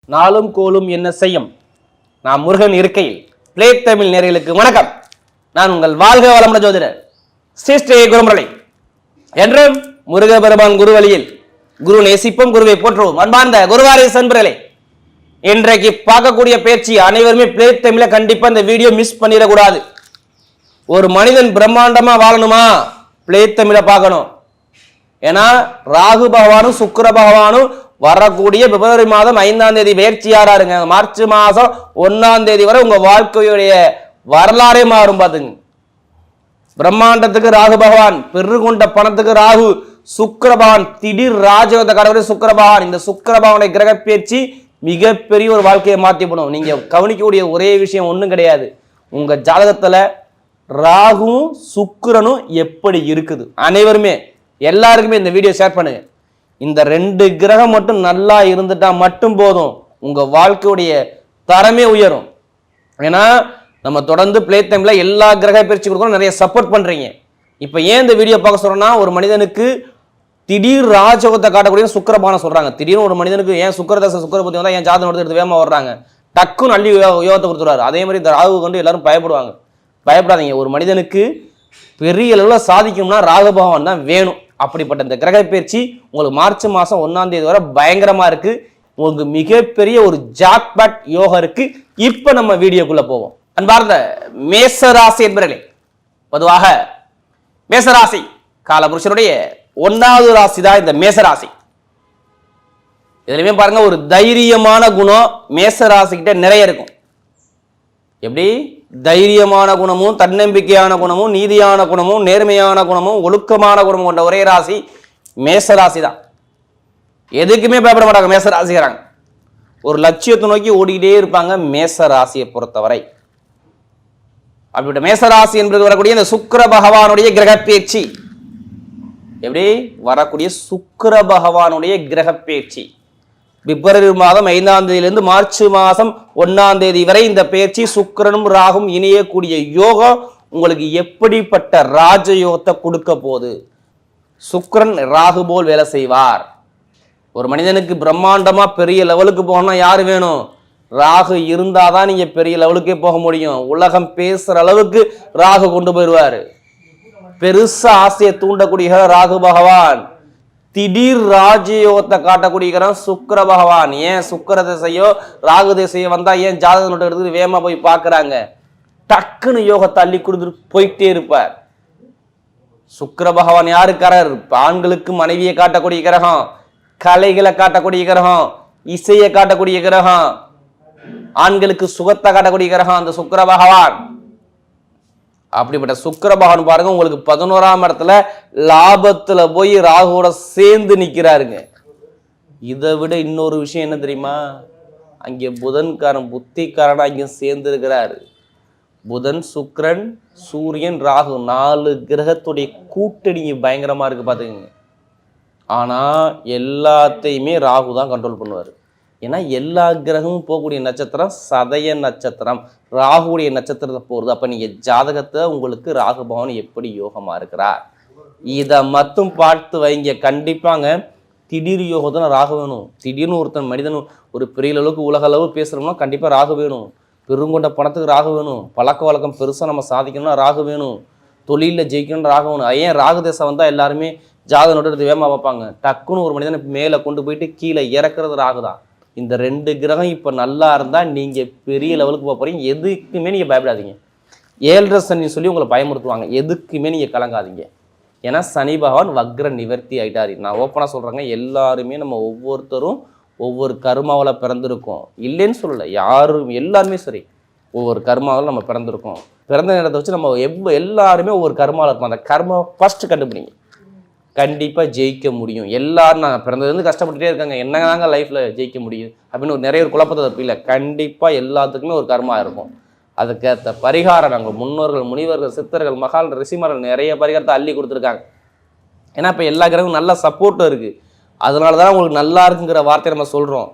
நாளும் கோலும் என்ன செய்யும். நான் முருகன் இருக்கையில் பிளே தமிழ் நேயர்களுக்கு வணக்கம். நான் உங்கள் வாழ்க வளமுடன் ஜோதிடர் ஸ்ரீ குருமுரளி. என்றும் முருகபெருமான் குருவழியில் குரு நேசிப்போம், குருவை போற்றுவோம். அன்பார்ந்த குருவாரி சன்பர்களே, இன்றைக்கு பார்க்கக்கூடிய பேச்சு அனைவருமே பிளே தமிழ கண்டிப்பா இந்த வீடியோ மிஸ் பண்ணிடக்கூடாது. ஒரு மனிதன் பிரம்மாண்டமா வாழணுமா, பிளே தமிழ பார்க்கணும். ஏன்னா ராகு பகவானும் சுக்கிர பகவானும் வரக்கூடிய பிப்ரவரி மாதம் 5ஆம் தேதி பயிற்சியாராருங்க. மார்ச் மாதம் 1ஆம் தேதி வரை உங்க வாழ்க்கையுடைய வரலாறே மாறும். பாத்துங்க, பிரம்மாண்டத்துக்கு ராகு பகவான், பெருகொண்ட பணத்துக்கு ராகு, சுக்கிர பகவான் திடீர் ராஜயோக கடவுளை சுக்கிர பகவான். இந்த சுக்கிர பகவானுடைய கிரக பேச்சு மிகப்பெரிய ஒரு வாழ்க்கையை மாற்றிப்படும். நீங்க கவனிக்கக்கூடிய ஒரே விஷயம் ஒண்ணும் கிடையாது, உங்க ஜாதகத்துல ராகுவும் சுக்கிரனும் எப்படி இருக்குது. அனைவருமே எல்லாருக்குமே இந்த வீடியோ ஷேர் பண்ணுங்க. இந்த 2 கிரகம் மட்டும் நல்லா இருந்துட்டா மட்டும் போதும், உங்க வாழ்க்கையுடைய தரமே உயரும். ஏன்னா நம்ம தொடர்ந்து பிளே டைம்ல எல்லா கிரக பயிற்சி கொடுக்கணும், நிறைய சப்போர்ட் பண்றீங்க. இப்ப ஏன் இந்த வீடியோ பார்க்க சொல்றோம்னா, ஒரு மனிதனுக்கு திடீர் ராஜயோகத்தை காட்டக்கூடிய சுக்கிரபானம் சொல்றாங்க. திடீர்னு ஒரு மனிதனுக்கு ஏன் சுக்கிரதசை சுக்கிர புத்தி வந்தா ஏன் ஜாதகம் எடுத்து வேகமா வர்றாங்க, டக்குன்னு அள்ளி யோகத்தை கொடுத்துருவாரு. அதே மாதிரி இந்த ராகு கொண்டு எல்லாரும் பயப்படுவாங்க. பயப்படாதீங்க. ஒரு மனிதனுக்கு பெரிய அளவுல சாதிக்கும்னா ராகு பகவான் தான் வேணும். அப்படிப்பட்ட இந்த கிரக பயிற்சி உங்களுக்கு மார்ச் மாசம் 1ஆம் தேதி வரை பயங்கரமா இருக்கு. உங்களுக்கு மிகப்பெரிய ஒரு ஜாக்பாட் யோகம் இருக்கு. இப்ப நம்ம வீடியோக்குள்ள போவோம். அன்பார்ந்த மேசராசி என்பவர்களே, பொதுவாக மேசராசி காலபுருஷனுடைய 1வது ராசி தான் இந்த மேசராசி. இதுலயுமே பாருங்க, ஒரு தைரியமான குணம் மேசராசிக்கிட்ட நிறைய இருக்கும். எப்படி தைரியமான குணமும், தன்னம்பிக்கையான குணமும், நீதியான குணமும், நேர்மையான குணமும், ஒழுக்கமான குணமும் கொண்ட ஒரே ராசி மேசராசி தான். எதுக்குமே பயப்பட மாட்டாங்க மேசராசிக்கிறாங்க. ஒரு லட்சியத்தை நோக்கி ஓடிக்கிட்டே இருப்பாங்க மேசராசியை பொறுத்தவரை. அப்படிப்பட்ட மேசராசி என்பது வரக்கூடிய இந்த சுக்கிர பகவானுடைய கிரக பேச்சு, எப்படி வரக்கூடிய சுக்கிர பகவானுடைய கிரக பேச்சு பிப்ரவரி மாதம் 5ஆம் தேதியிலிருந்து மார்ச் மாதம் 1ஆம் தேதி வரை இந்த பேச்சு சுக்கிரனும் ராகும் இணையக்கூடிய யோகம் உங்களுக்கு எப்படிப்பட்ட ராஜயோகத்தை கொடுக்க போகுது. சுக்கிரன் ராகு போல் வேலை செய்வார். ஒரு மனிதனுக்கு பிரம்மாண்டமா பெரிய லெவலுக்கு போகணும்னா யாரு வேணும்? ராகு இருந்தாதான் நீங்க பெரிய லெவலுக்கே போக முடியும். உலகம் பேசுற அளவுக்கு ராகு கொண்டு போயிடுவாரு. பெருசா ஆசையை தூண்டக்கூடிய ராகு பகவான், திடீர் ராஜயோகத்தை காட்டக்கூடிய சுக்கிர பகவான். ஏன் சுக்கிர திசையோ ராகு திசையோ வந்தா ஏன் ஜாதக நோட்டை எடுத்து வேகமா போய் பாக்குறாங்க? டக்குன்னு யோகத்தை அள்ளி கொடுத்துட்டு போயிட்டே இருப்பார். சுக்கிர பகவான் யாருக்காரர்? ஆண்களுக்கு மனைவியை காட்டக்கூடிய கிரகம், கலைகளை காட்டக்கூடிய கிரகம், இசையை காட்டக்கூடிய கிரகம், ஆண்களுக்கு சுகத்தை காட்டக்கூடிய கிரகம் அந்த சுக்கிர பகவான். அப்படிப்பட்ட சுக்கிர பகவான் பாருங்க, உங்களுக்கு 11ஆம் இடத்துல லாபத்துல போய் ராகுவோட சேர்ந்து நிக்கிறாருங்க. இதை விட இன்னொரு விஷயம் என்ன தெரியுமா? அங்கே புதன்காரன் புத்திக்காரன் அங்கே சேர்ந்து இருக்கிறாரு. புதன், சுக்கிரன், சூரியன், ராகு 4 கிரகத்துடைய கூட்டணி பயங்கரமா இருக்கு பாத்துக்கங்க. ஆனா எல்லாத்தையுமே ராகு தான் கண்ட்ரோல் பண்ணுவாரு. ஏன்னா எல்லா கிரகமும் போகக்கூடிய நட்சத்திரம் சதய நட்சத்திரம், ராகுடைய நட்சத்திரத்தை போறது. அப்ப நீங்க ஜாதகத்தை உங்களுக்கு ராகு பகவான் எப்படி யோகமா இருக்கிறார் இதை மட்டும் பார்த்து வைங்க. கண்டிப்பாங்க திடீர் யோகத்துல ராகு வேணும். திடீர்னு ஒருத்தன் மனிதன் ஒரு பெரிய அளவுக்கு உலக அளவு பேசுறோம்னா கண்டிப்பா ராகு வேணும். பெருங்கொண்ட பணத்துக்கு ராகு வேணும். பழக்க வழக்கம் பெருசா நம்ம சாதிக்கணும்னா ராகு வேணும். தொழில ஜெயிக்கணும்னு ராகு வேணும். ஏன் ராகு தேசை வந்தா எல்லாருமே ஜாதக நோட்டு எடுத்து வேகமா வைப்பாங்க. டக்குன்னு ஒரு மனிதனை மேல கொண்டு போயிட்டு கீழே இறக்குறது ராகு தான். இந்த 2 கிரகம் இப்ப நல்லா இருந்தா நீங்க பெரிய லெவலுக்கு போக போறீங்க. எதுக்குமே நீங்க பயப்படாதீங்க. 7.5 சனி சொல்லி உங்களை பயமுறுத்துவாங்க. எதுக்குமே நீங்க கலங்காதீங்க. ஏன்னா சனி பகவான் வக்ர நிவர்த்தி ஆயிட்டாரு. நான் ஓப்பனா சொல்றேங்க, எல்லாருமே நம்ம ஒவ்வொருத்தரும் ஒவ்வொரு கர்மாவில பிறந்திருக்கோம். இல்லைன்னு சொல்லல, யாரும் எல்லாருமே சரி ஒவ்வொரு கர்மாவில் நம்ம பிறந்திருக்கோம். பிறந்த நேரத்தை வச்சு நம்ம எல்லாருமே ஒவ்வொரு கர்மாவில் இருப்போம். அந்த கர்மாவை ஃபர்ஸ்ட் கண்டுபிடிங்க, கண்டிப்பா ஜெயிக்க முடியும். எல்லாரும் நான் பிறந்ததுலேருந்து கஷ்டப்பட்டுட்டே இருக்காங்க, என்னங்க லைஃப்ல ஜெயிக்க முடியும் அப்படின்னு நிறைய ஒரு குழப்பத்தை தப்பில்லை. கண்டிப்பா எல்லாத்துக்குமே ஒரு கர்மா இருக்கும். அதுக்கேற்ற பரிகாரம் நாங்கள் முன்னோர்கள், முனிவர்கள், சித்தர்கள், மகால், ரிஷிமார்கள் நிறைய பரிகாரத்தை அள்ளி கொடுத்துருக்காங்க. ஏன்னா இப்போ எல்லா கிரகமும் நல்ல சப்போர்ட்டும் இருக்கு. அதனாலதான் உங்களுக்கு நல்லா இருக்குங்கிற வார்த்தையை நம்ம சொல்றோம்.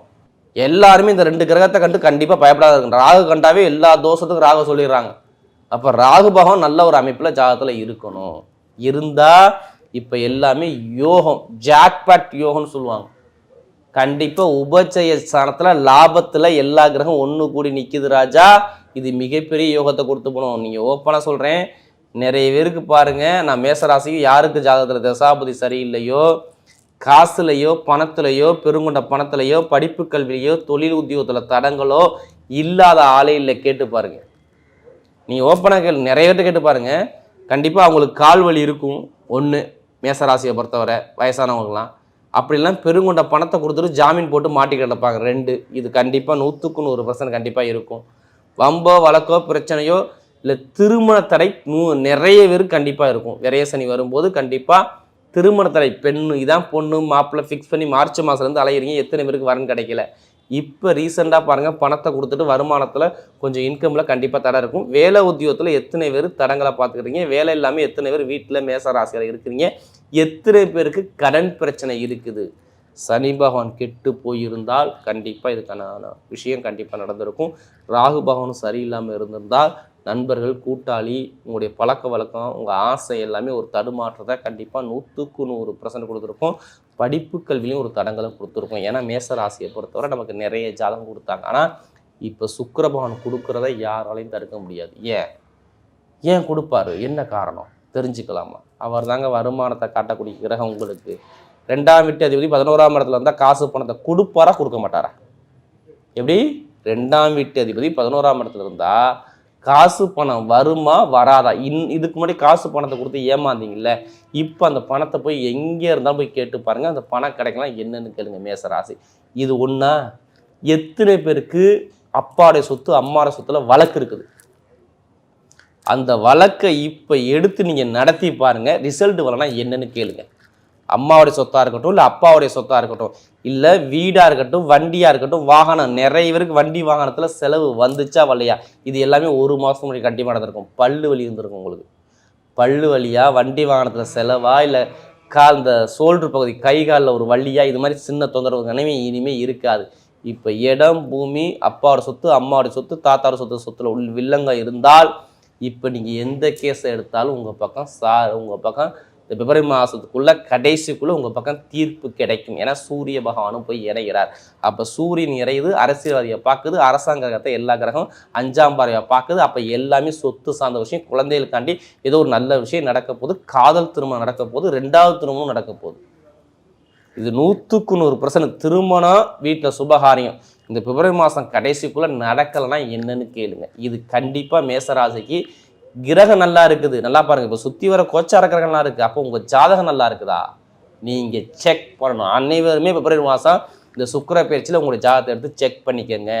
எல்லாருமே இந்த 2 கிரகத்தை கண்டு கண்டிப்பா பயப்படாத இருக்கு. ராகு கண்டாவே எல்லா தோஷத்துக்கும் ராகு சொல்லிடுறாங்க. அப்ப ராகு பகவான் நல்ல ஒரு அமைப்புல ஜாதகத்துல இருக்கணும். இருந்தா இப்ப எல்லாமே யோகம், ஜாக்பாட் யோகம்னு சொல்லுவாங்க. கண்டிப்பாக உபச்சய ஸ்தானத்தில் லாபத்தில் எல்லா கிரகம் ஒன்று கூடி நிற்கிது ராஜா. இது மிகப்பெரிய யோகத்தை கொடுத்து போகணும். நீங்கள் ஓப்பனாக சொல்கிறேன், நிறைய பேருக்கு பாருங்கள், நான் மேசராசிக்கு யாருக்கு ஜாதகத்தில் தசாபதி சரியில்லையோ, காசுலையோ பணத்துலையோ பெருங்கொண்ட பணத்துலையோ படிப்பு கல்விலையோ தொழில் உத்தியோகத்தில் தடங்களோ இல்லாத ஆளே இல்லை. கேட்டு பாருங்க, நீங்கள் ஓப்பனாக நிறைய பேர்ட்ட கேட்டு பாருங்க, கண்டிப்பாக அவங்களுக்கு கால் வலி இருக்கும். ஒன்று மேசராசியை பொறுத்தவரை வயசானவங்களாம், அப்படிலாம் பெருங்கொண்ட பணத்தை கொடுத்துட்டு ஜாமீன் போட்டு மாட்டி கிடப்பாங்க. 2 இது கண்டிப்பாக 100% கண்டிப்பாக இருக்கும். வம்போ வழக்கோ பிரச்சனையோ இல்லை திருமண தடை நிறைய பேருக்கு கண்டிப்பாக இருக்கும். விரைய சனி வரும்போது கண்டிப்பாக திருமண தடை, பெண்ணு இதான் பொண்ணு மாப்பிள்ளை ஃபிக்ஸ் பண்ணி மார்ச் மாதத்துலேருந்து அலையிறீங்க, எத்தனை பேருக்கு வரன் கிடைக்கல. இப்போ ரீசெண்டாக பாருங்கள், பணத்தை கொடுத்துட்டு வருமானத்தில் கொஞ்சம் இன்கமில் கண்டிப்பாக தடை இருக்கும். வேலை உத்தியோகத்தில் எத்தனை பேர் தடங்களை பார்த்துக்கிறீங்க, வேலை இல்லாமல் எத்தனை பேர் வீட்டில் மேசராசியில் இருக்கிறீங்க, எத்தனை பேருக்கு கடன் பிரச்சனை இருக்குது. சனி பகவான் கெட்டு போயிருந்தால் கண்டிப்பாக இதுக்கான விஷயம் கண்டிப்பாக நடந்திருக்கும். ராகு பகவானும் சரியில்லாமல் இருந்திருந்தால் நண்பர்கள் கூட்டாளி உங்களுடைய பழக்க வழக்கம் உங்கள் ஆசை எல்லாமே ஒரு தடுமாற்றத்தை கண்டிப்பாக 100% கொடுத்துருக்கும். படிப்பு கல்விலையும் ஒரு தடங்களை கொடுத்துருக்கும். ஏன்னா மேசராசியை பொறுத்தவரை நமக்கு நிறைய ஜாதகம் கொடுத்தாங்க. ஆனால் இப்போ சுக்கிர பகவான் கொடுக்குறத யாராலையும் தடுக்க முடியாது. ஏன் கொடுப்பாரு, என்ன காரணம் தெரிஞ்சுக்கலாமா? அவர் தாங்க வருமானத்தை காட்டக்கூடிய கிரகம். உங்களுக்கு 2ஆம் வீட்டு அதிபதி 11ஆம் இடத்துல இருந்தால் காசு பணத்தை கொடுப்பாரா கொடுக்க மாட்டாரா? எப்படி 2ஆம் வீட்டு அதிபதி 11ஆம் இடத்துல இருந்தால் காசு பணம் வருமா வராதா? இதுக்கு முன்னாடி காசு பணத்தை கொடுத்து ஏமாந்தீங்கல்ல, இப்போ அந்த பணத்தை போய் எங்கே இருந்தாலும் போய் கேட்டு பாருங்கள், அந்த பணம் கிடைக்கலாம் என்னன்னு கேளுங்க மேசராசி. இது ஒன்றா? எத்தனை பேருக்கு அப்பாடைய சொத்து அம்மாடைய சொத்துல வழக்கு இருக்குது? அந்த வழக்கை இப்போ எடுத்து நீங்கள் நடத்தி பாருங்கள், ரிசல்ட் வரலன்னா என்னன்னு கேளுங்க. அம்மாவுடைய சொத்தாக இருக்கட்டும், இல்லை அப்பாவுடைய சொத்தாக இருக்கட்டும், இல்லை வீடாக இருக்கட்டும், வண்டியாக இருக்கட்டும், வாகனம், நிறைய பேருக்கு வண்டி வாகனத்தில் செலவு வந்துச்சா வரலையா? இது எல்லாமே 1 மாதம் முன்னாடி கண்டிப்பாக நடந்திருக்கும். பல்லு வலி இருந்திருக்கும் உங்களுக்கு. பல்லு வலியா, வண்டி வாகனத்தில் செலவா, இல்லை இந்த சோல்டர் பகுதி கை காலில் ஒரு வலியா, இது மாதிரி சின்ன தொந்தரவு இனிமேல் இருக்காது. இப்போ இடம் பூமி அப்பாவோட சொத்து அம்மாவோட சொத்து தாத்தாவோட சொத்துல வில்லங்க இருந்தால் இப்போ நீங்கள் எந்த கேஸை எடுத்தாலும் உங்கள் பக்கம் இந்த பிப்ரவரி மாதத்துக்குள்ளே கடைசிக்குள்ளே உங்கள் பக்கம் தீர்ப்பு கிடைக்கும். ஏன்னா சூரிய பகவானும் போய் இறைகிறார். அப்போ சூரியன் இறையுது, அரசியல்வாதியை பார்க்குது, அரசாங்க கிரகத்தை எல்லா கிரகம் 5ஆம் பார்வையை பார்க்குது. அப்போ எல்லாமே சொத்து சார்ந்த விஷயம், குழந்தைகளுக்காண்டி ஏதோ ஒரு நல்ல விஷயம் நடக்க போகுது, காதல் திருமணம் நடக்க போகுது, 2வது திருமணம் நடக்க போகுது. இது 100% திருமணம், வீட்டில் சுபகாரியம் இந்த பிப்ரவரி மாதம் கடைசிக்குள்ளே நடக்கலைன்னா என்னன்னு கேளுங்க. இது கண்டிப்பாக மேசராசிக்கு கிரகம் நல்லா இருக்குது. நல்லா பாருங்கள், இப்போ சுற்றி வர கோச்சார கிரகம்லாம் இருக்குது. அப்போ உங்கள் ஜாதகம் நல்லா இருக்குதா நீங்கள் செக் பண்ணணும். அனைவருமே பிப்ரவரி மாதம் இந்த சுக்கிர பயிற்சியில் உங்களுடைய ஜாதகத்தை எடுத்து செக் பண்ணிக்கோங்க.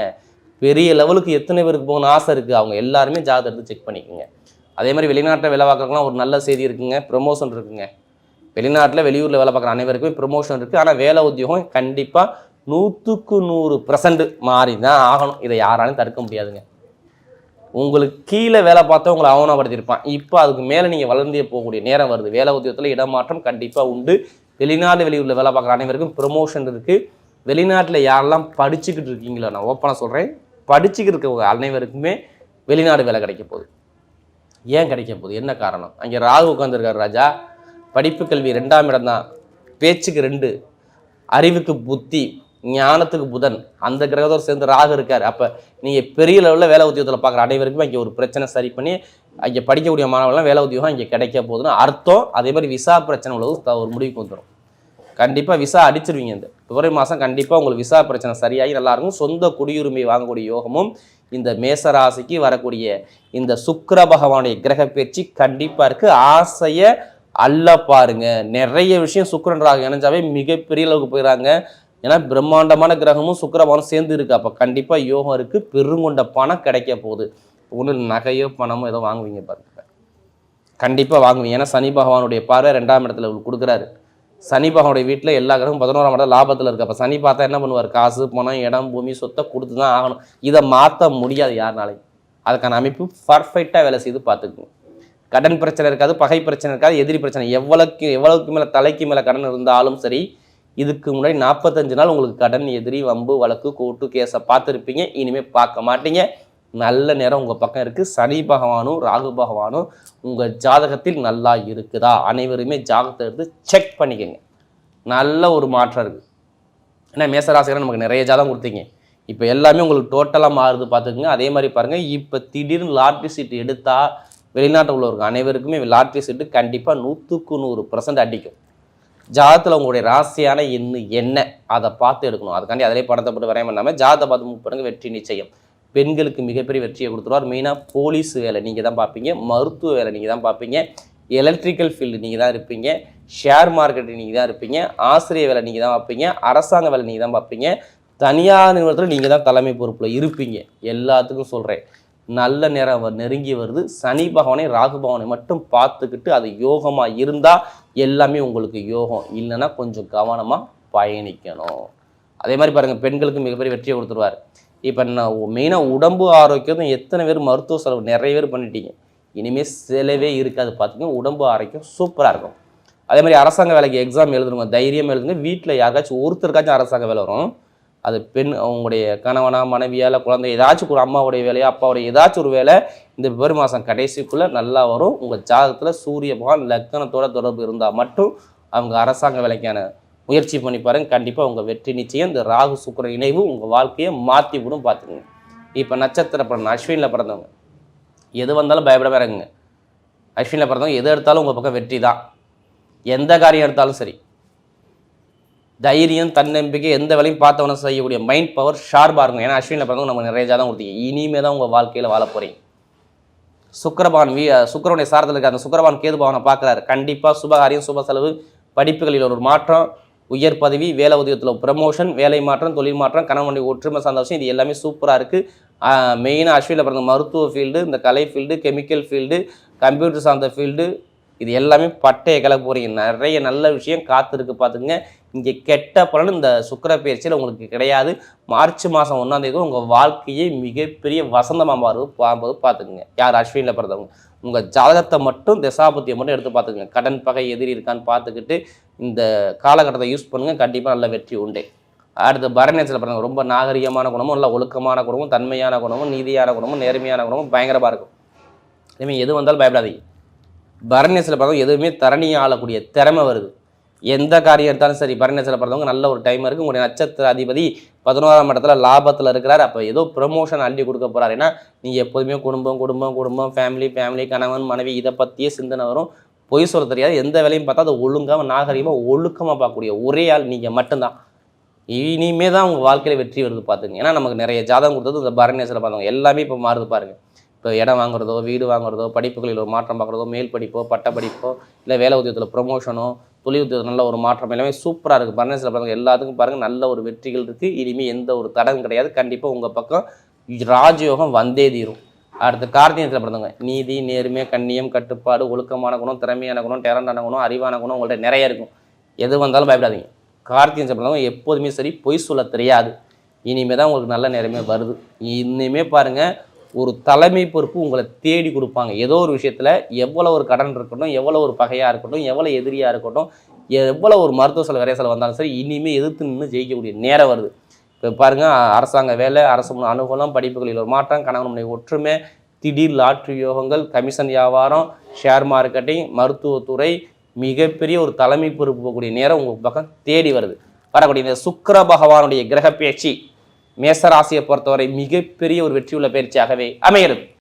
பெரிய லெவலுக்கு எத்தனை பேருக்கு போகணும்னு ஆசை இருக்குது, அவங்க எல்லாருமே ஜாதகத்தை எடுத்து செக் பண்ணிக்கோங்க. அதே மாதிரி வெளிநாட்டில் வேலை பார்க்குறவங்களாம் ஒரு நல்ல செய்தி இருக்குங்க, ப்ரொமோஷன் இருக்குங்க. வெளிநாட்டில் வெளியூரில் வேலை பார்க்குற அனைவருக்குமே ப்ரொமோஷன் இருக்குது. ஆனால் வேலை உத்தியோகம் கண்டிப்பாக 100% மாறி தான் ஆகணும். இதை யாராலையும் தடுக்க முடியாதுங்க. உங்களுக்கு கீழே வேலை பார்த்தா உங்களை அவமானப்படுத்தியிருப்பான். இப்போ அதுக்கு மேலே நீங்கள் வளர்ந்தே போகக்கூடிய நேரம் வருது. வேலை உத்தியோகத்தில் இடமாற்றம் கண்டிப்பாக உண்டு. வெளிநாடு வெளியூரில் வேலை பார்க்குற அனைவருக்கும் ப்ரொமோஷன் இருக்குது. வெளிநாட்டில் யாரெல்லாம் படிச்சுக்கிட்டு இருக்கீங்களோ, நான் ஓப்பனாக சொல்கிறேன், படிச்சுக்கிட்டு இருக்க அனைவருக்குமே வெளிநாடு வேலை கிடைக்க போகுது. ஏன் கிடைக்க போகுது, என்ன காரணம்? அங்கே ராகு உட்காந்துருக்காரு ராஜா. படிப்பு கல்வி 2ஆம் இடம் தான், பேச்சுக்கு 2, அறிவுக்கு புத்தி, ஞானத்துக்கு புதன், அந்த கிரகத்தோடு சேர்ந்து ராகு இருக்கார். அப்போ நீங்கள் பெரிய லெவலில் வேலை உத்தியோகத்தில் பார்க்குற அனைவருக்குமே அங்கே ஒரு பிரச்சனை சரி பண்ணி அங்கே படிக்கக்கூடிய மாணவர்கள்லாம் வேலை உத்தியோகம் இங்கே கிடைக்க போகுதுன்னு அர்த்தம். அதே மாதிரி விசா பிரச்சனை உள்ளது ஒரு முடிவுக்கு வந்துடும். கண்டிப்பாக விசா அடிச்சிருவீங்க. இந்த பிப்ரவரி மாதம் கண்டிப்பாக உங்களுக்கு விசா பிரச்சனை சரியாகி நல்லாயிருக்கும். சொந்த குடியுரிமை வாங்கக்கூடிய யோகமும் இந்த மேசராசிக்கு வரக்கூடிய இந்த சுக்கிர பகவானுடைய கிரக பயிற்சி கண்டிப்பாக இருக்குது. ஆசையை அல்ல பாருங்க, நிறைய விஷயம் சுக்கிரன் ராகு இணைஞ்சாவே மிகப்பெரிய அளவுக்கு போயிடறாங்க. ஏன்னா பிரம்மாண்டமான கிரகமும் சுக்கிர பகவானும் சேர்ந்து இருக்குது. அப்போ கண்டிப்பாக யோகம் இருக்குது. பெருங்கொண்ட பணம் கிடைக்க போகுது. ஒன்று நகையோ பணமோ ஏதோ வாங்குவீங்க பாருங்க, கண்டிப்பாக வாங்குவீங்க. ஏன்னா சனி பகவானுடைய பார்வை 2ஆம் இடத்துல கொடுக்குறாரு. சனி பகவானுடைய வீட்டில் எல்லா கிரகமும் 11ஆம் இடம் லாபத்தில் இருக்குது. அப்போ சனி பார்த்தா என்ன பண்ணுவார், காசு பணம் இடம் பூமி சொத்தை கொடுத்து தான் ஆகணும். இதை மாற்ற முடியாது யாருனாலையும். அதுக்கான அமைப்பு பர்ஃபெக்டாக வேலை செய்து பார்த்துக்குங்க. கடன் பிரச்சனை இருக்காது, பகை பிரச்சனை இருக்காது, எதிரி பிரச்சனை எவ்வளவுக்கு மேலே தலைக்கு மேலே கடன் இருந்தாலும் சரி, இதுக்கு முன்னாடி 45 நாள் உங்களுக்கு கடன் எதிரி வம்பு வழக்கு கோர்ட்டு கேஸை பார்த்துருப்பீங்க. இனிமேல் பார்க்க மாட்டீங்க. நல்ல நேரம் உங்கள் பக்கம் இருக்குது. சனி பகவானும் ராகு பகவானும் உங்கள் ஜாதகத்தில் நல்லா இருக்குதா, அனைவருமே ஜாதகத்தை எடுத்து செக் பண்ணிக்கோங்க. நல்ல ஒரு மாற்றம் இருக்குது. ஏன்னா மேசராசிகரை நமக்கு நிறைய ஜாதகம் கொடுத்தீங்க. இப்போ எல்லாமே உங்களுக்கு டோட்டலாக மாறுது பார்த்துக்குங்க. அதே மாதிரி பாருங்கள், இப்போ திடீர்னு லாட்ரி சீட்டு எடுத்தால் வெளிநாட்டில் உள்ளவர்கள் அனைவருக்குமே லாட்ரி சீட்டு கண்டிப்பாக 100க்கு 100% அடிக்கும். ஜாதத்தில் உங்களுடைய ராசியான என்ன அதை பார்த்து எடுக்கணும். அதுக்காண்டி அதிலே படத்தை போட்டு வரைய பண்ணாமல் ஜாதத்தை பார்த்து மூவ் பண்ணுங்க, வெற்றி நிச்சயம். பெண்களுக்கு மிகப்பெரிய வெற்றியை கொடுத்துருவார். மெயினாக போலீஸ் வேலை நீங்கள் தான் பார்ப்பீங்க, மருத்துவ வேலை நீங்கள் தான் பார்ப்பீங்க, எலக்ட்ரிக்கல் ஃபீல்டு நீங்கள் தான் இருப்பீங்க, ஷேர் மார்க்கெட்டு நீங்கள் தான் இருப்பீங்க, ஆசிரியர் வேலை நீங்கள் தான் பார்ப்பீங்க, அரசாங்க வேலை நீங்கள் தான் பார்ப்பீங்க, தனியார் நிறுவனத்தில் நீங்கள் தான் தலைமை பொறுப்பில் இருப்பீங்க. எல்லாத்துக்கும் சொல்கிறேன், நல்ல நேரம் நெருங்கி வருது. சனி பகவானை ராகு பகவானை மட்டும் பார்த்துக்கிட்டு அது யோகமாக இருந்தால் எல்லாமே உங்களுக்கு யோகம், இல்லைன்னா கொஞ்சம் கவனமாக பயணிக்கணும். அதே மாதிரி பாருங்கள், பெண்களுக்கு மிகப்பெரிய வெற்றியை கொடுத்துருவார். இப்போ நான் மெயினாக உடம்பு ஆரோக்கியம் எத்தனை பேர் மருத்துவ செலவு நிறைய பேர் பண்ணிட்டீங்க, இனிமேல் செலவே இருக்காது பார்த்துங்க. உடம்பு ஆரோக்கியம் சூப்பராக இருக்கும். அதே மாதிரி அரசாங்க வேலைக்கு எக்ஸாம் எழுதுங்க, தைரியம் எழுதுங்க. வீட்டில் யாருக்காச்சும் ஒருத்தருக்காச்சும் அரசாங்க வேலை வரும், அது பெண் அவங்களுடைய கணவனா மனைவியால் குழந்தை ஏதாச்சும் ஒரு அம்மாவுடைய வேலையா அப்பாவுடைய ஏதாச்சும் ஒரு வேலை இந்த பிப்ரவரி மாதம் கடைசிக்குள்ளே நல்லா வரும். உங்கள் ஜாதகத்தில் சூரிய பகவான் லக்னத்தோட தொடர்பு இருந்தால் மட்டும் அவங்க அரசாங்க வேலைக்கான முயற்சி பண்ணி பாருங்க, கண்டிப்பாக உங்கள் வெற்றி நிச்சயம். இந்த ராகு சுக்கிர இணைவு உங்கள் வாழ்க்கையை மாற்றி விடும் பார்த்துக்குங்க. இப்போ நட்சத்திர பிறந்த அஸ்வினில் பிறந்தவங்க எது வந்தாலும் பயப்பட இருக்குங்க. அஸ்வினில் பிறந்தவங்க எது எடுத்தாலும் உங்கள் பக்கம் வெற்றி தான். எந்த காரியம் எடுத்தாலும் சரி, தைரியம் தன்னம்பிக்கை, எந்த வேலையும் பார்த்தவன செய்யக்கூடிய மைண்ட் பவர் ஷார்ப்பாக இருக்கும். ஏன்னா அஸ்வினில் பிறந்தவங்க நம்ம நிறைய ஜாதகம் கொடுத்தீங்க. இனிமே தான் உங்கள் வாழ்க்கையில் வாழ போகிறீங்க. சுக்கிரபகவான் சுக்கிரனுடைய சாரத்தில் இருக்க அந்த சுக்கிரபகவான் கேது பகவானை பார்க்குறாரு. கண்டிப்பாக சுபகாரியம், சுப செலவு, படிப்புகளில் ஒரு மாற்றம், உயர் பதவி, வேலை உதயத்தில் ப்ரமோஷன், வேலை மாற்றம், தொழில் மாற்றம், கணவனுடைய ஒற்றுமை சந்தோஷம், இது எல்லாமே சூப்பராக இருக்குது. மெயினாக அஸ்வினில் பிறந்த மருத்துவ ஃபீல்டு, இந்த கலை ஃபீல்டு, கெமிக்கல் ஃபீல்டு, கம்ப்யூட்டர் சார்ந்த ஃபீல்டு, இது எல்லாமே பட்டையை கிளப்ப போகிறீங்க. நிறைய நல்ல விஷயம் காத்திருக்கு பார்த்துங்க. இங்கே கெட்ட பலன் இந்த சுக்கிர பயிற்சியில் உங்களுக்கு கிடையாது. மார்ச் மாதம் 1ஆம் தேதி உங்கள் வாழ்க்கையை மிகப்பெரிய வசந்தமாக மாறும்போது பார்த்துக்குங்க. யார் அஸ்வினில் பிறந்தவங்க உங்கள் ஜாதகத்தை மட்டும் தசாபத்தியை மட்டும் எடுத்து பார்த்துக்குங்க. கடன் பகை எதிரி இருக்கான்னு பார்த்துக்கிட்டு இந்த காலகட்டத்தை யூஸ் பண்ணுங்கள், கண்டிப்பாக நல்ல வெற்றி உண்டு. அடுத்து பரநேசத்தில் பிறந்தவங்க ரொம்ப நாகரிகமான குணமும், நல்ல ஒழுக்கமான குணமும், தன்மையான குணமும், நீதியான குணமும், நேர்மையான குணமும் பயங்கரமாக இருக்கும். அதேமாதிரி எது வந்தாலும் பயப்படாதீங்க. பரநேசத்தில் பிறந்தவங்க எதுவுமே தரணியை ஆளக்கூடிய திறமை வருது. எந்த காரியம் எடுத்தாலும் சரி, பரநேசத்தில் பிறந்தவங்க நல்ல ஒரு டைம் இருக்குது. உங்களுடைய நட்சத்திர அதிபதி 11ஆம் இடத்துல லாபத்தில் இருக்கிறார். அப்போ ஏதோ ப்ரமோஷன் அள்ளி கொடுக்க போகிறார். ஏன்னா நீங்கள் எப்போதுமே குடும்பம் குடும்பம் குடும்பம் ஃபேமிலி கணவன் மனைவி இதை பற்றியே சிந்தனை வரும். பொய் சொல்ல தெரியாது. எந்த வேலையும் பார்த்தா அதை ஒழுங்காக நாகரிகமாக ஒழுக்கமாக பார்க்கக்கூடிய ஒரே ஆள் நீங்கள் மட்டும்தான். இனிமே தான் உங்கள் வாழ்க்கையில் வெற்றி வருது பார்த்துங்க. ஏன்னா நமக்கு நிறைய ஜாதகம் கொடுத்தது இந்த பரநேசத்தில் பார்த்தவங்க எல்லாமே இப்போ மாறுது பாருங்கள். இப்போ இடம் வாங்குறதோ, வீடு வாங்குறதோ, படிப்புகளில் ஒரு மாற்றம் பார்க்குறதோ, மேல் படிப்போ, பட்ட படிப்போ, இல்லை வேலை உத்தியோகத்தில் ப்ரமோஷனோ, தொழில் உத்தியோகத்தில் நல்ல ஒரு மாற்றம், எல்லாமே சூப்பராக இருக்குது. பரநேசத்தில் பாருங்கள் எல்லாத்துக்கும் பாருங்கள் நல்ல ஒரு வெற்றிகள் இருக்குது. இனிமேல் எந்த ஒரு தடவும் கிடையாது. கண்டிப்பாக உங்கள் பக்கம் ராஜயோகம் வந்தே தீரும். அடுத்து கார்த்திகத்தில் பிறந்தவங்க நீதி, நேர்மை, கண்ணியம், கட்டுப்பாடு, ஒழுக்கமான குணம், திறமையான குணம், டேலண்டான குணம், அறிவான குணம் உங்கள்கிட்ட நிறைய இருக்கும். எது வந்தாலும் பயப்படாதீங்க. கார்த்திகை பிறந்தவங்க எப்போதுமே சரி, பொய் சொல்ல தெரியாது. இனிமேல் தான் உங்களுக்கு நல்ல நேரமே வருது. இனிமேல் பாருங்கள், ஒரு தலைமை பொறுப்பு உங்களை தேடி கொடுப்பாங்க. ஏதோ ஒரு விஷயத்தில் எவ்வளோ ஒரு கடன் இருக்கட்டும், எவ்வளோ ஒரு பகையாக இருக்கட்டும், எவ்வளோ எதிரியாக இருக்கட்டும், எவ்வளோ ஒரு மருத்துவ செலவு விரைய செலவு வந்தாலும் சரி, இனிமேல் எதிர்த்து நின்று ஜெயிக்கக்கூடிய நேரம் வருது. இப்போ பாருங்கள், அரசாங்க வேலை, அரசு அனுகூலம், படிப்புகளில் ஒரு மாற்றம், கணவனுடைய ஒற்றுமை, திடீர் லாட்ரி யோகங்கள், கமிஷன் வியாபாரம், ஷேர் மார்க்கெட்டிங், மருத்துவத்துறை, மிகப்பெரிய ஒரு தலைமை பொறுப்பு போகக்கூடிய நேரம் உங்கள் பக்கம் தேடி வருது. வரக்கூடிய இந்த சுக்கிர பகவானுடைய கிரக பயிற்சி மேசராசியை பொறுத்தவரை மிகப்பெரிய ஒரு வெற்றியுள்ள பயிற்சியாகவே அமைகிறது.